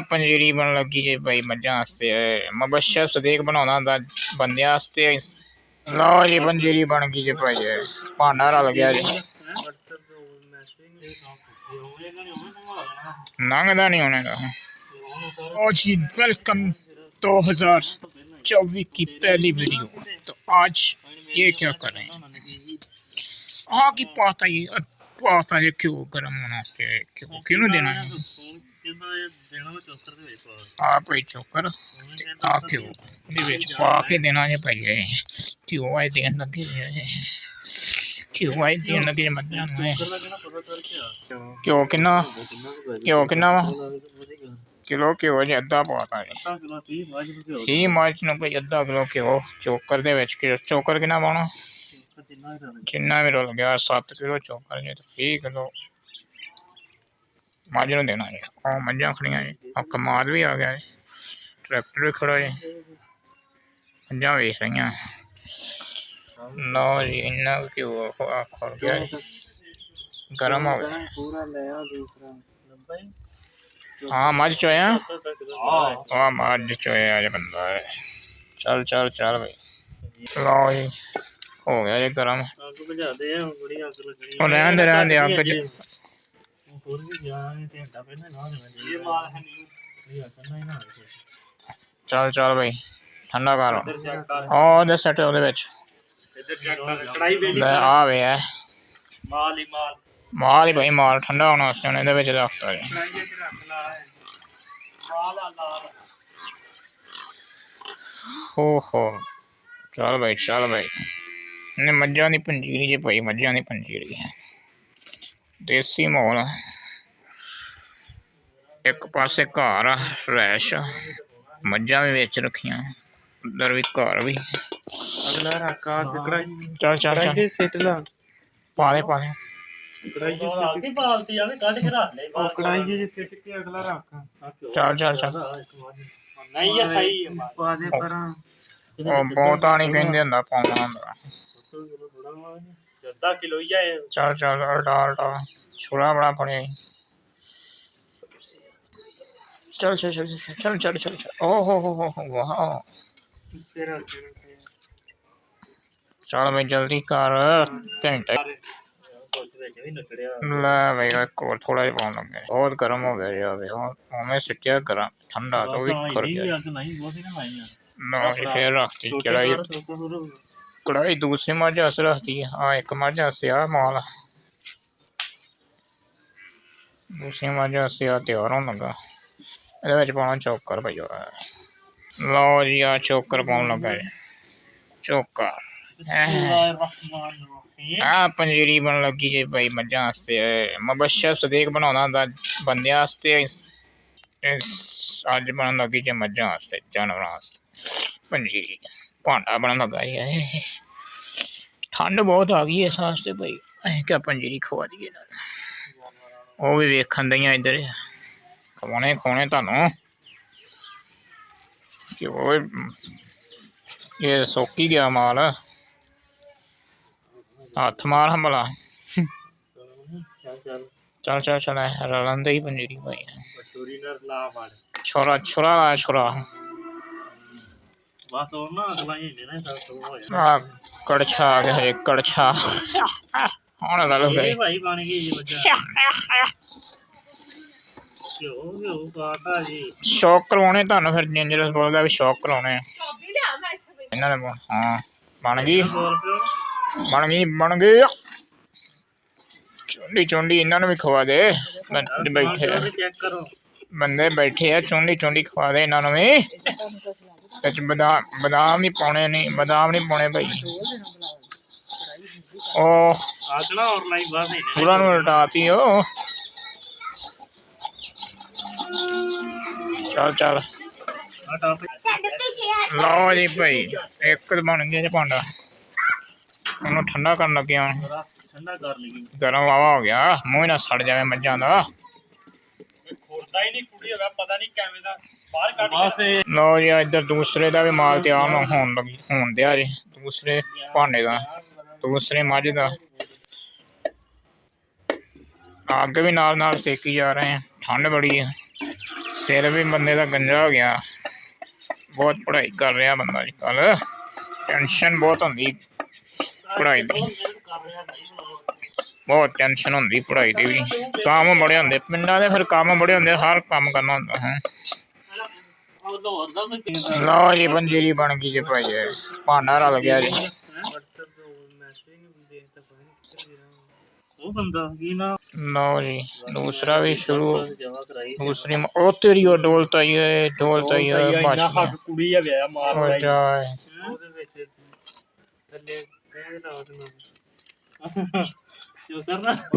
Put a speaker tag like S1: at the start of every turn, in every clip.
S1: पंजीरी बन लगी जी भाई मज्जां वास्ते मुबशर सदीक बनाना बंदियां वास्ते। लो जी पंजीरी बन गई जी भाई भांडा रल गया जी लंघदा नहीं होने का। ओ जी वेलकम 2024 की पहली वीडियो। तो आज ये क्या कर रहे हैं की पाता ये क्यों गर्म होना क्यों देना है आप भाई चोकर क्यों पा के देना है भाई क्यों आए देन लगे क्यों आए देन लगे मजा क्यों किन्ना किलो घ्यो जी अद्धा पाता जी ही मज नूं कोई अद्धा किलो घ्यो चोकर दे विच चोकर किन्ना पाना जिन्ना भी रुल गया 7 किलो चोकर जी 20 किलो मज नूं देना जी। मझां खड़ियां जी कमाद भी आ गया जी ट्रैक्टर भी खड़ा जी मझां वेख रही लो जी इन्ना घ्यो खुर गया जी गर्म हो गया। हाँ मज चोया मज चोया जी बंदा है चल चल चल भाई लो जी हो गया जी गर्म रहने दे अग चल चल भाई ठंडा कर उधर सैट आ वे है माल ही भाई माल ठंडा होने वास्ते रखता है। हो चल भाई मझां दी पंजीरी जी भाई मझां दी पंजीरी देसी माहौल एक पासे घर रैश मझां भी विच रखियां उधर भी घर भी चल चल चल पा दे चल चल चल बहुता नहीं कहते होंदा पाउणा होंदा चल चल अल्टा छुरा बड़ा पड़े चल चल चल चल चल चल ओ हो वाह चल भाई जल्दी कर घंटे भाई एक और थोड़ा ही पाउन लग गया बहुत गर्म हो गया जी हमें सिटिया गर्म ठंडा तो भी खुर गया फिर रखती कढ़ाई दूसरी मझ वास्ते रखती है हाँ एक मझ वास्ते माल दूसरी मझ वास्ते तैयार होने लगा ये पाना चोकर भाई लो जी आ चोकर पाउन लगा जी चोकर पंजीरी बन लगी जी भाई मझां वास्ते मुबशर सदीक बनाना बंदियां वास्ते अज बन लगी जी मझां वास्ते जानवरां वास्ते पंजीरी भांडा बन लगा जी ठंड बहुत आ गई इस वास्ते भाई क्या पंजीरी खवा दी वो भी वेखन दियां इधर खवाने तुहानू ये सोकी गया माल हाथ मार हमला चल चल चल रलन दे पंजीरी भाई छोरा छोरा ला छोरा कड़छा आ गया कड़छा हुण गल गई शौक करवाने तुहानू फिर डेंजरस बोलदा भी शौक करवाने हाँ बन गई चुंडी चुंडी इन्होंने भी खवा दे बैठे बंदे बैठे है चुंडी खवा दे इन्होंने भी बदाम नहीं पाने पाने भाई ओ पूरा उल्टाती हो चल चल लो जी भाई एक बन गया जी भांडा उन्होंने ठंडा कर लगे गर्म वावा हो गया मुँह ना सड़ जाए मझां का लो जी इधर दूसरे का भी माल तैयार होन दिया जी दूसरे भांडे का दूसरे मझ का अग भी नाल सेकी जा रहे हैं ठंड बड़ी है, सिर भी बंदे का गंजा हो गया। बहुत पढ़ाई कर रहा बंदा अजकल, टेंशन बहुत होंगी पढ़ाई की, बहुत टेंशन होंगी पढ़ाई की भी। काम बड़े होंगे पिंडा दे, फिर काम बड़े होंगे, हर काम करना होंदा है। लो जी पंजीरी बन गई जी भाई, भांडा रल गया जी। लो जी दूसरा भी शुरू, दूसरी ओ तेरी डोलताई है, डोलताई है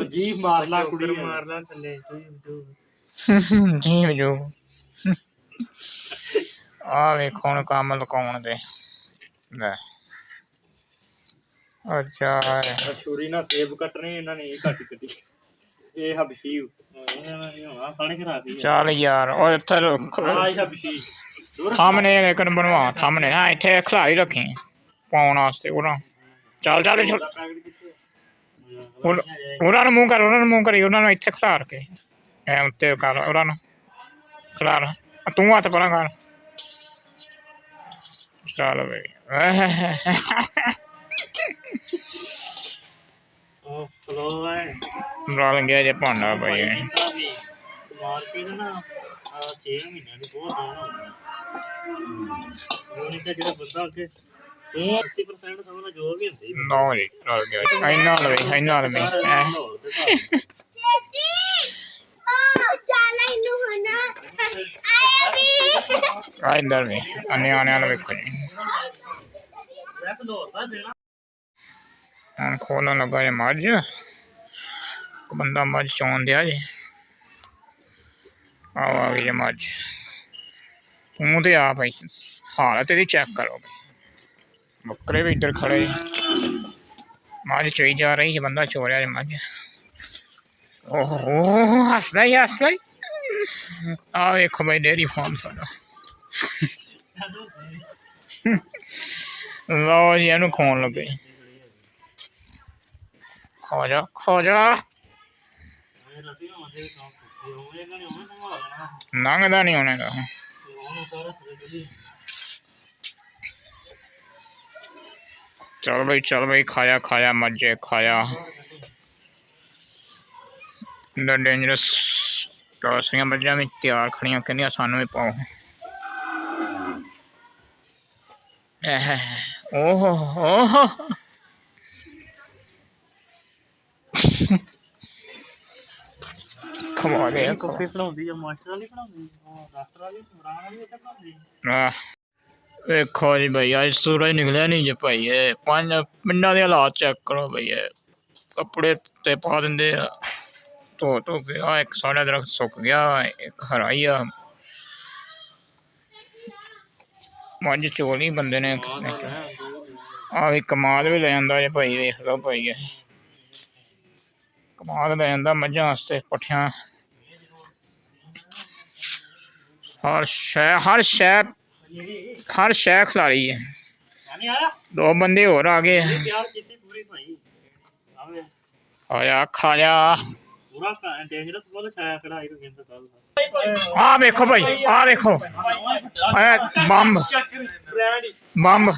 S2: जी मारला कुड़ी मारला थल्ले
S1: जी जो आ वेखो हुण काम लकाउण दे ले। अच्छा
S2: छुरी ना सेब कटने इन्होंने ये कट कटी ये हबशी
S1: चल यार और सामने एक बनवा सामने ना इत्थे खिलाड़ी रखी पाउण वास्ते उरा। चल चल चल उरा मुंह कर, उरा मुंह करी, उन्होंने इत्थे खिलार के उत्ते कर उरा खिलार, तू हत्थ परा कर। चल भाई रल गया जे भांडा भाई। नो जी रल गया इन्ना लवे इन्ना लवे इधर भी अन्य आने वाला देखो जी। हम खोलन लगा जी मझ, बंदा मझ चौन दिया जी। आओ आ गई जी मझ, तू तो आ भाई हालत तेरी चेक करो भाई। बकरे भी इधर खड़े, मझ चोई जा रही है, बंदा चो रहा है मझ। ओहो हसदा ही आ देखो भाई डेयरी फार्म साडा। लो जी इनू खान लगे, खा जा खा जा, लंघदा नहीं होने का। चल भाई खाया खाया मजे खाया। डेंजरस दूसरिया मझां भी तैयार खड़िया कहंदियां सानू भी पाओ। ओहो ओहो कमाल है देखो जी भाई अज सूरज निकलिया नहीं जी भाई, पांच पिंडा के हालात चेक करो भाई, कपड़े ते पा देंगे धो के। आ एक साढ़ा दरख्त सुक गया, एक हरा ही आ मझ चोल ही बंदे ने आ भी कमाल भी ले जाता जी भाई। वेख लो भाई कमाल ले जाता मझां वास्ते पट्ठियां, हर शह खिलाड़ी है। दो बंदे और आ गए, खाया खाया। आ देखो भाई आ देखो बम्ब बम्ब